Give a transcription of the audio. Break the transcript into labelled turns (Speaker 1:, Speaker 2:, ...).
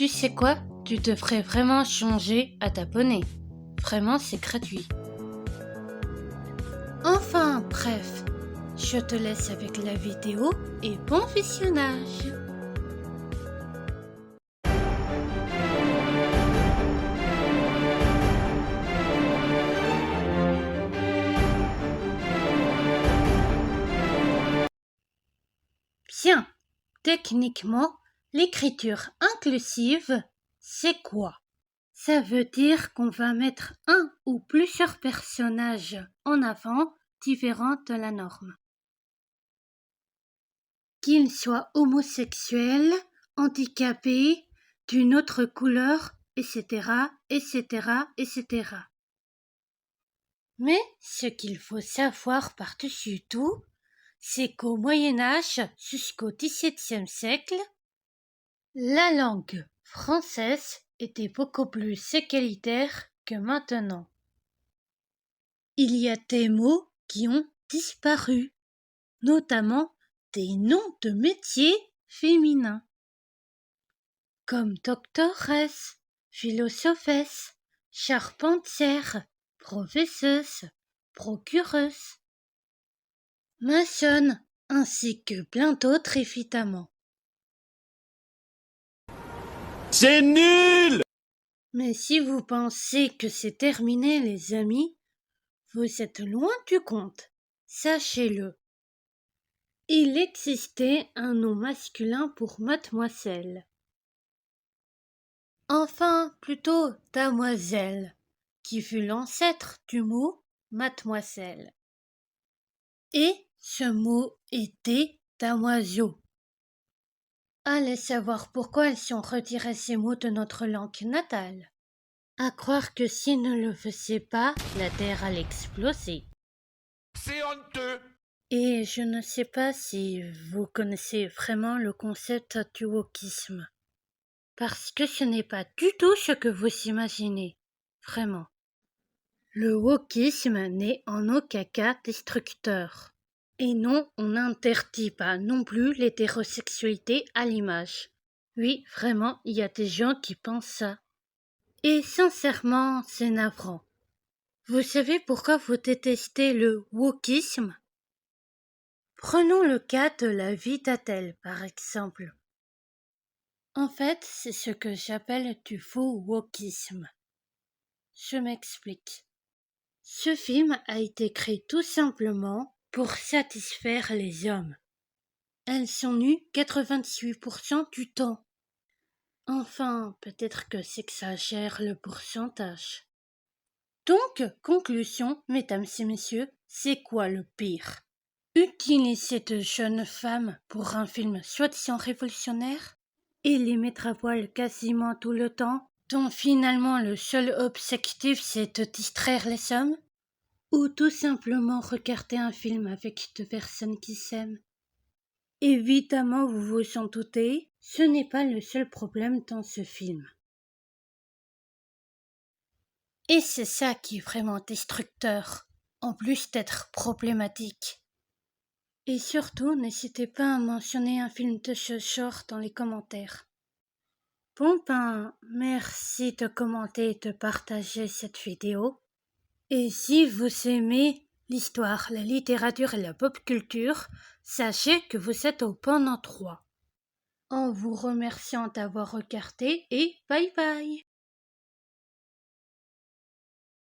Speaker 1: Tu sais quoi? Tu devrais vraiment changer à t'abonner. Vraiment, c'est gratuit. Enfin, bref, je te laisse avec la vidéo et bon visionnage. Bien, techniquement, l'écriture inclusive, c'est quoi? Ça veut dire qu'on va mettre un ou plusieurs personnages en avant différents de la norme. Qu'ils soient homosexuels, handicapés, d'une autre couleur, etc., etc., etc. Mais ce qu'il faut savoir par-dessus tout, c'est qu'au Moyen-Âge jusqu'au XVIIe siècle, la langue française était beaucoup plus égalitaire que maintenant. Il y a des mots qui ont disparu, notamment des noms de métiers féminins, comme doctoresse, philosophesse, charpentière, professeuse, procureuse, maçonne, ainsi que plein d'autres évidemment.
Speaker 2: C'est nul!
Speaker 1: Mais si vous pensez que c'est terminé les amis, vous êtes loin du compte, sachez-le. Il existait un nom masculin pour mademoiselle. Enfin, plutôt damoiselle, qui fut l'ancêtre du mot mademoiselle. Et ce mot était damoiseau. Allez savoir pourquoi elles sont retirés ces mots de notre langue natale. À croire que s'ils ne le faisaient pas, la terre allait exploser.
Speaker 2: C'est honteux!
Speaker 1: Et je ne sais pas si vous connaissez vraiment le concept du wokisme. Parce que ce n'est pas du tout ce que vous imaginez. Vraiment. Le wokisme n'est en aucun cas destructeur. Et non, on n'interdit pas non plus l'hétérosexualité à l'image. Oui, vraiment, il y a des gens qui pensent ça. Et sincèrement, c'est navrant. Vous savez pourquoi vous détestez le wokisme? Prenons le cas de la vie d'Adèle, par exemple. En fait, c'est ce que j'appelle du faux wokisme. Je m'explique. Ce film a été créé tout simplement pour satisfaire les hommes. Elles sont nues 88% du temps. Enfin, peut-être que j'exagère le pourcentage. Donc, conclusion, mesdames et messieurs, c'est quoi le pire? Utiliser de jeunes femmes pour un film soi-disant révolutionnaire et les mettre à poil quasiment tout le temps, dont finalement le seul objectif c'est de distraire les hommes? Ou tout simplement regarder un film avec deux personnes qui s'aiment? Évidemment, vous vous en doutez, ce n'est pas le seul problème dans ce film. Et c'est ça qui est vraiment destructeur, en plus d'être problématique. Et surtout, n'hésitez pas à mentionner un film de ce genre dans les commentaires. Bon ben, merci de commenter et de partager cette vidéo. Et si vous aimez l'histoire, la littérature et la pop culture, sachez que vous êtes au bon endroit. En vous remerciant d'avoir regardé et bye bye!